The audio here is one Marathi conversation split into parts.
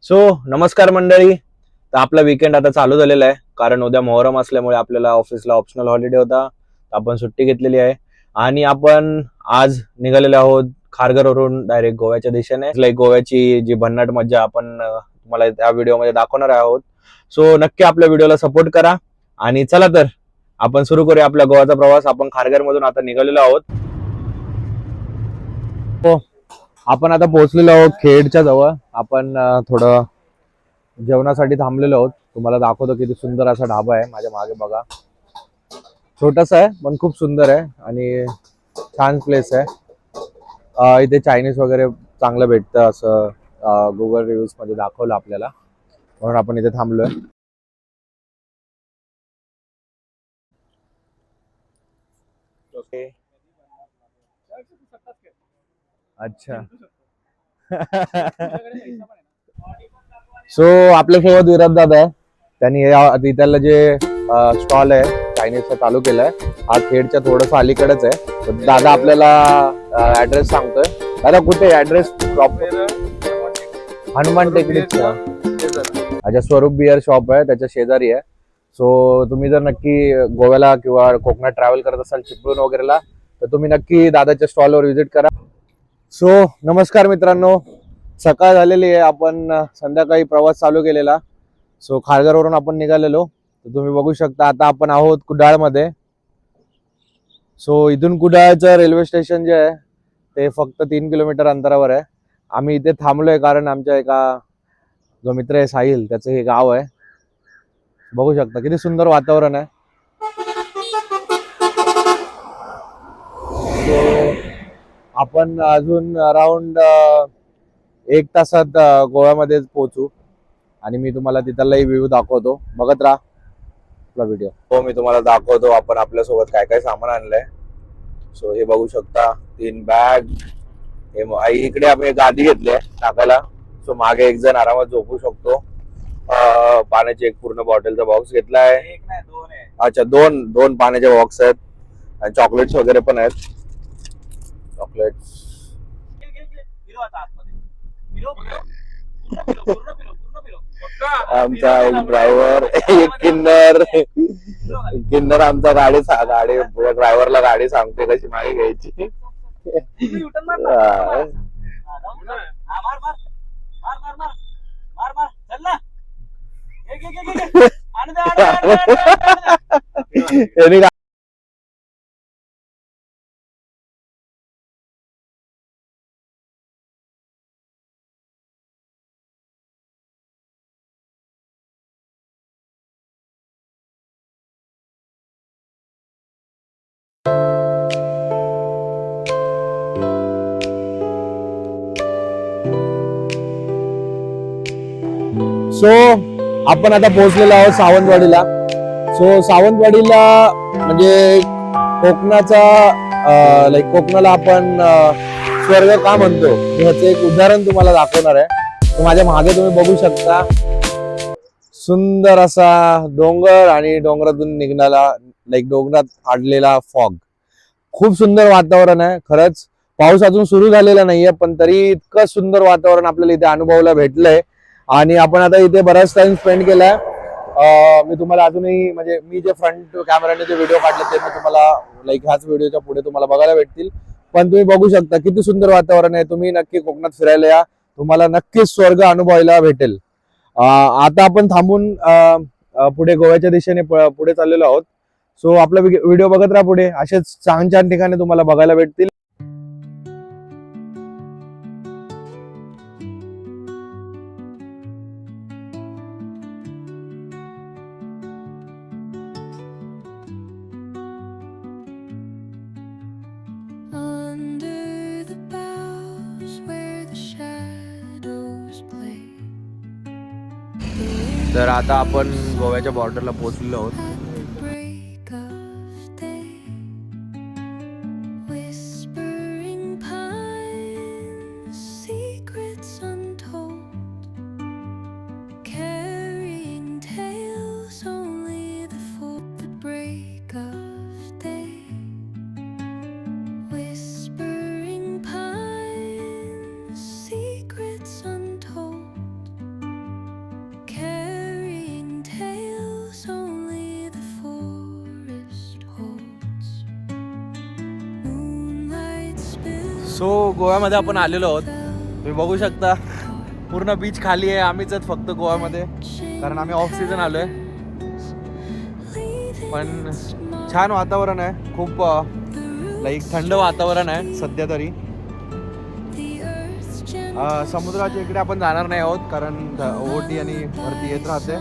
सो नमस्कार मंडळी. तर आपला वीकेंड आता चालू झालेला आहे, कारण उद्या मोहरम असल्यामुळे आपल्याला ऑफिसला ऑप्शनल हॉलिडे होता. आपण सुट्टी घेतलेली आहे आणि आपण आज निघालेलो आहोत खारघरवरून डायरेक्ट गोव्याच्या दिशेने. लाईक गोव्याची जी भन्नाट मज्जा आपण तुम्हाला त्या व्हिडिओमध्ये दाखवणार आहोत. सो नक्की आपल्या व्हिडिओला सपोर्ट करा आणि चला तर आपण सुरू करूया आपला गोव्याचा प्रवास. आपण खारघरमधून आता निघालेलो आहोत. हो, आपण आता पोहोचलेलो आहोत खेडच्या जवळ. आपण थोडं जेवणासाठी थांबलेलो आहोत. तुम्हाला दाखवतो किती सुंदर असा ढाबा आहे. माझ्या मागे बघा, छोटासा आहे पण खूप सुंदर आहे आणि छान प्लेस आहे. इथे चायनीज वगैरे चांगलं भेटतं असं गुगल रिव्ह्यूज मध्ये दाखवलं आपल्याला, म्हणून आपण इथे थांबलोय. ओके, अच्छा. सो आपल्यासोबत विराज दादा आहे. त्यांनी तिथलं जे स्टॉल आहे चायनीजचा चालू केलाय. हा खेडच्या थोडस अलीकडेच आहे. तर दादा आपल्याला ऍड्रेस सांगतोय. दादा कुठे ऍड्रेस प्रॉपर? हनुमान टेकडीचा. अच्छा, स्वरूप बिअर शॉप आहे त्याच्या शेजारी आहे. सो तुम्ही जर नक्की गोव्याला किंवा कोकणात ट्रॅव्हल करत असाल चिपळूण वगैरेला, तर तुम्ही नक्की दादाच्या स्टॉलवर व्हिजिट करा. सो नमस्कार मित्रांनो, सकाळ झालेली आहे. आपण संध्याकाळी प्रवास चालू केलेला. सो खारघरवरून आपण निघालेलो. तर तुम्ही बघू शकता आता आपण आहोत कुडाळमध्ये. सो इथून कुडाळचं रेल्वे स्टेशन जे आहे ते फक्त 3 किलोमीटर अंतरावर आहे. आम्ही इथे थांबलोय कारण आमच्या एका जो मित्र आहे साहिल, त्याचं हे गाव आहे. बघू शकता किती सुंदर वातावरण आहे. सो आपण अजून अराउंड 1 तासात गोव्यामध्ये पोहोचू आणि मी तुम्हाला तिथलाही व्ह्यू दाखवतो. बघत राहा आपला व्हिडिओ. हो, मी तुम्हाला दाखवतो आपण आपल्यासोबत काय काय सामान आणलंय. सो हे बघू शकता 3 बॅग. इकडे आम्ही गादी घेतली आहे टाकायला. सो मागे एक जण आरामात झोपू शकतो. पाण्याची एक पूर्ण बॉटलचा बॉक्स घेतलाय. अच्छा, दोन दोन पाण्याचे बॉक्स आहेत आणि चॉकलेट्स वगैरे पण आहेत. चॉकलेट्स. आमचा एक ड्रायव्हर, एक किन्नर. किन्नर आमचा गाडी ड्रायव्हरला गाडी सांगते कशी मागे घ्यायची. सो आपण आता पोहोचलेलो आहोत सावंतवाडीला. सो सावंतवाडीला म्हणजे कोकणाचा लाईक कोकणाला आपण स्वर्ग का म्हणतो ह्याचं एक उदाहरण तुम्हाला दाखवणार आहे. तर माझ्या मागे तुम्ही बघू शकता सुंदर असा डोंगर आणि डोंगरातून निघणारा लाईक डोंगरात आडलेला फॉग. खूप सुंदर वातावरण आहे. खरंच पाऊस अजून सुरू झालेला नाहीये पण तरी इतकं सुंदर वातावरण आपल्याला इथे अनुभवायला भेटलंय आणि आपण आता इथे बराच टाइम स्पेंड केलाय. मी तुम्हाला अजूनही म्हणजे मी जे फ्रंट कॅमेराने जे व्हिडिओ काढले ते मी तुम्हाला लाईक ह्याच व्हिडिओच्या पुढे तुम्हाला बघायला भेटतील. पण तुम्ही बघू शकता किती सुंदर वातावरण आहे. तुम्ही नक्की कोकणात फिरायला या, तुम्हाला नक्कीच स्वर्ग अनुभवायला भेटेल. आता आपण थांबून पुढे गोव्याच्या दिशेने पुढे चाललेलो आहोत. सो आपला व्हिडिओ बघत राहा. पुढे असेच छान छान ठिकाणी तुम्हाला बघायला भेटतील. तर आता आपण गोव्याच्या बॉर्डरला पोहोचलेलो आहोत. सो गोव्यामध्ये आपण आलेलो आहोत. तुम्ही बघू शकता पूर्ण बीच खाली आहे. आम्हीच आहेत फक्त गोव्यामध्ये, कारण आम्ही ऑफ सीझन आलो आहे. पण छान वातावरण आहे, खूप लाईक थंड वातावरण आहे सध्या तरी. समुद्राच्या इकडे आपण जाणार नाही आहोत, कारण ओटी आणि वरती येत राहते.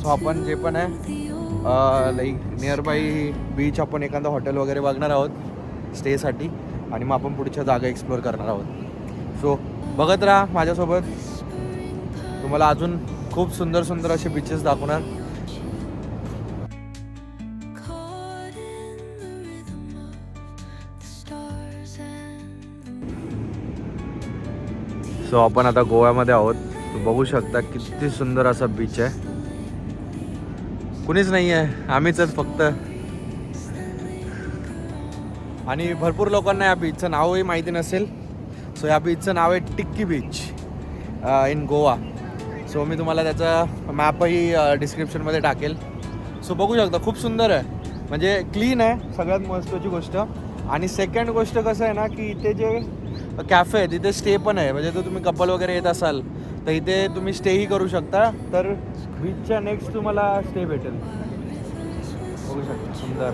सो आपण जे पण आहे लाईक नियर बाय बीच आपण एखादं हॉटेल वगैरे बघणार आहोत स्टेसाठी, आणि मग आपण पुढच्या जागा एक्सप्लोअर करणार आहोत. सो बघत राहा माझ्यासोबत, तुम्हाला अजून खूप सुंदर सुंदर असे बीचेस दाखवणार. सो आपण आता गोव्यामध्ये आहोत. बघू शकता किती सुंदर असा बीच आहे. कुणीच नाही आहे, आम्हीच आहेत फक्त. आणि भरपूर लोकांना या बीचचं नावही माहिती नसेल. सो या बीचचं नाव आहे Tikki beach in Goa. So मी तुम्हाला त्याचा मॅपही डिस्क्रिप्शनमध्ये टाकेल. सो बघू शकता खूप सुंदर आहे, म्हणजे क्लीन आहे सगळ्यात महत्त्वाची गोष्ट. आणि सेकंड गोष्ट कसं आहे ना, की इथे जे कॅफे आहे तिथे स्टे पण आहे. म्हणजे जर तुम्ही कपल वगैरे येत असाल तर इथे तुम्ही स्टेही करू शकता. तर बीचच्या नेक्स्ट तुम्हाला स्टे भेटेल. बघू शकता सुंदर.